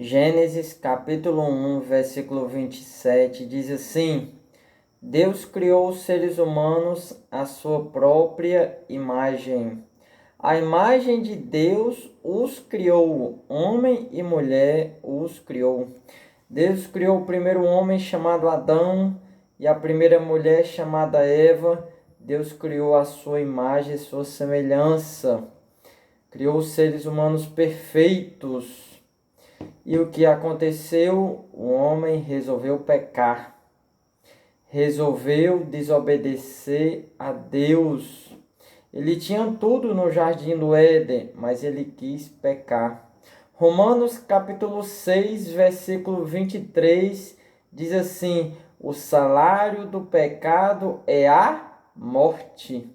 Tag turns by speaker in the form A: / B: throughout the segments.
A: Gênesis capítulo 1, versículo 27 diz assim: Deus criou os seres humanos à sua própria imagem. A imagem de Deus os criou, homem e mulher os criou. Deus criou o primeiro homem chamado Adão e a primeira mulher chamada Eva. Deus criou a sua imagem e sua semelhança. Criou os seres humanos perfeitos. E o que aconteceu? O homem resolveu pecar. Resolveu desobedecer a Deus. Ele tinha tudo no jardim do Éden, mas ele quis pecar. Romanos capítulo 6, versículo 23 diz assim: o salário do pecado é a morte,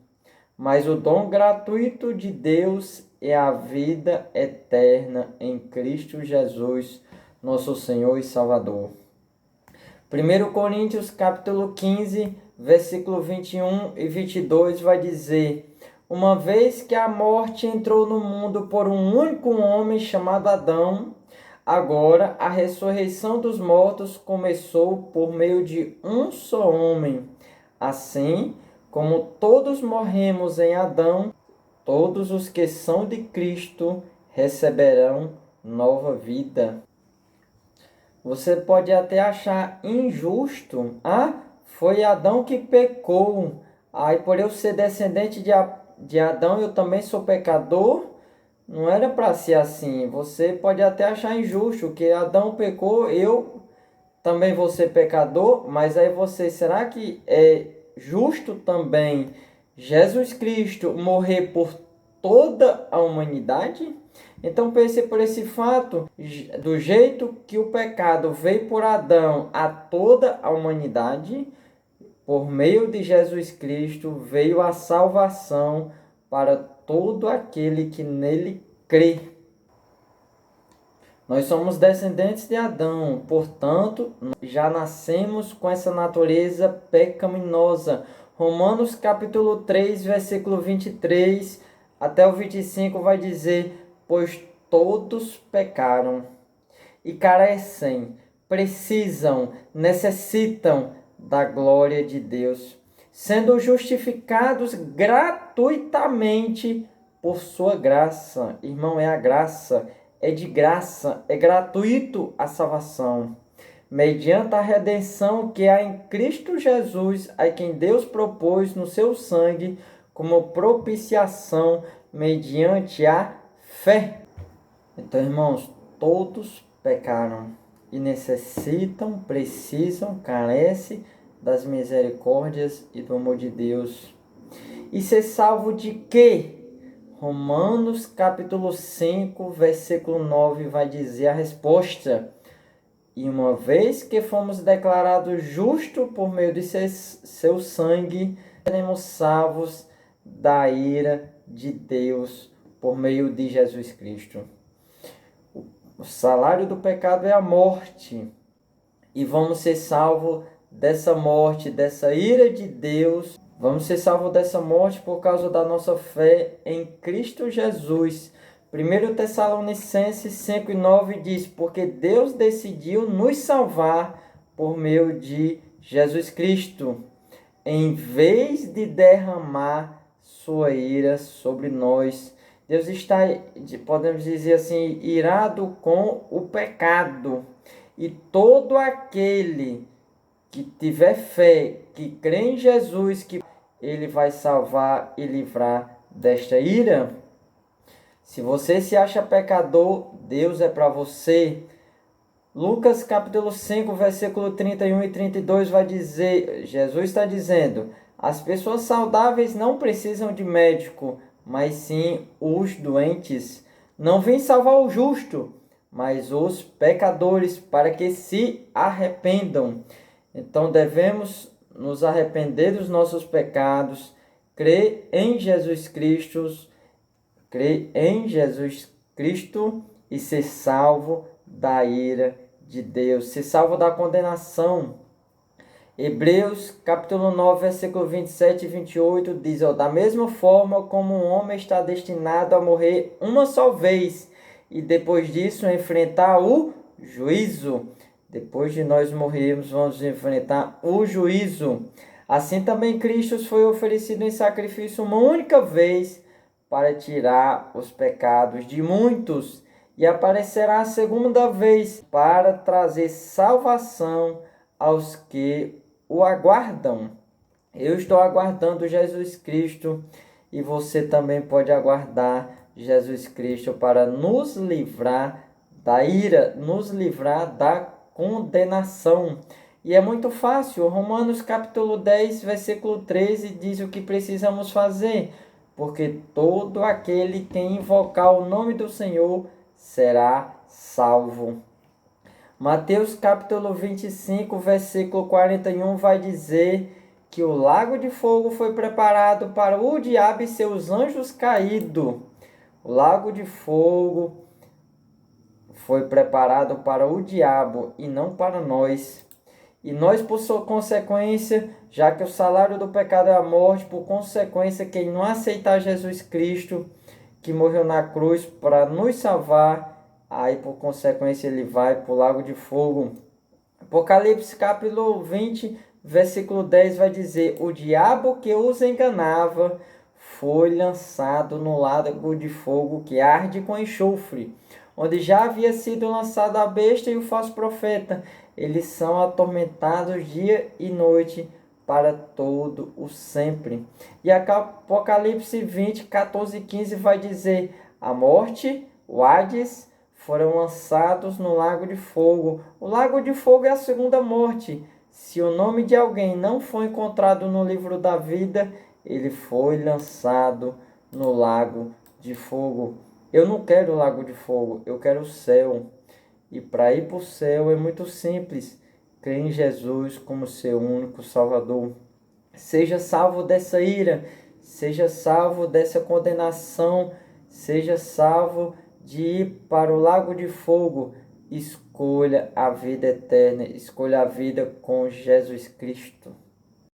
A: mas o dom gratuito de Deus é a vida eterna em Cristo Jesus, nosso Senhor e Salvador. 1 Coríntios capítulo 15, versículo 21 e 22 vai dizer: uma vez que a morte entrou no mundo por um único homem chamado Adão, agora a ressurreição dos mortos começou por meio de um só homem. Assim, como todos morremos em Adão, todos os que são de Cristo receberão nova vida. Você pode até achar injusto. Foi Adão que pecou. Aí por eu ser descendente de Adão, eu também sou pecador. Não era para ser assim. Você pode até achar injusto que Adão pecou, eu também vou ser pecador. Mas aí será que é justo também Jesus Cristo morrer por toda a humanidade? Então pense por esse fato, do jeito que o pecado veio por Adão a toda a humanidade, por meio de Jesus Cristo veio a salvação para todo aquele que nele crê. Nós somos descendentes de Adão, portanto, já nascemos com essa natureza pecaminosa. Romanos capítulo 3, versículo 23 até o 25 vai dizer: pois todos pecaram e carecem, precisam, necessitam da glória de Deus, sendo justificados gratuitamente por sua graça. Irmão, é a graça, é de graça, é gratuito a salvação, mediante a redenção que há em Cristo Jesus, a quem Deus propôs no seu sangue como propiciação mediante a fé. Então, irmãos, todos pecaram e necessitam, precisam, carecem das misericórdias e do amor de Deus. E ser salvo de quê? Romanos capítulo 5, versículo 9 vai dizer a resposta: e uma vez que fomos declarados justos por meio de seu sangue, seremos salvos da ira de Deus por meio de Jesus Cristo. O salário do pecado é a morte. E vamos ser salvos dessa morte, dessa ira de Deus. Vamos ser salvos dessa morte por causa da nossa fé em Cristo Jesus. 1 Tessalonicenses 5:9 diz: porque Deus decidiu nos salvar por meio de Jesus Cristo, em vez de derramar sua ira sobre nós. Deus está, podemos dizer assim, irado com o pecado. E todo aquele que tiver fé, que crê em Jesus, que ele vai salvar e livrar desta ira. Se você se acha pecador, Deus é para você. Lucas capítulo 5, versículo 31 e 32 vai dizer, Jesus está dizendo: as pessoas saudáveis não precisam de médico, mas sim os doentes. Não vim salvar o justo, mas os pecadores, para que se arrependam. Então devemos nos arrepender dos nossos pecados, crer em Jesus Cristo e ser salvo da ira de Deus, ser salvo da condenação. Hebreus capítulo 9, versículo 27 e 28 diz: da mesma forma como um homem está destinado a morrer uma só vez e depois disso enfrentar o juízo. Depois de nós morrermos, vamos enfrentar o juízo. Assim também Cristo foi oferecido em sacrifício uma única vez para tirar os pecados de muitos, e aparecerá a segunda vez para trazer salvação aos que o aguardam. Eu estou aguardando Jesus Cristo e você também pode aguardar Jesus Cristo para nos livrar da ira, nos livrar da condenação. E é muito fácil. Romanos capítulo 10, versículo 13 diz o que precisamos fazer. Porque todo aquele que invocar o nome do Senhor será salvo. Mateus capítulo 25, versículo 41 vai dizer que o lago de fogo foi preparado para o diabo e seus anjos caídos. O lago de fogo foi preparado para o diabo e não para nós. E nós, por sua consequência, já que o salário do pecado é a morte, por consequência, quem não aceitar Jesus Cristo, que morreu na cruz para nos salvar, aí por consequência ele vai para o lago de fogo. Apocalipse capítulo 20, versículo 10 vai dizer: o diabo que os enganava foi lançado no lago de fogo que arde com enxofre, onde já havia sido lançado a besta e o falso profeta. Eles são atormentados dia e noite para todo o sempre. E Apocalipse 20, 14 e 15 vai dizer: a morte, o Hades, foram lançados no lago de fogo. O lago de fogo é a segunda morte. Se o nome de alguém não for encontrado no livro da vida, ele foi lançado no lago de fogo. Eu não quero o lago de fogo, eu quero o céu. E para ir para o céu é muito simples. Crer em Jesus como seu único Salvador. Seja salvo dessa ira, seja salvo dessa condenação, seja salvo de ir para o lago de fogo. Escolha a vida eterna, escolha a vida com Jesus Cristo.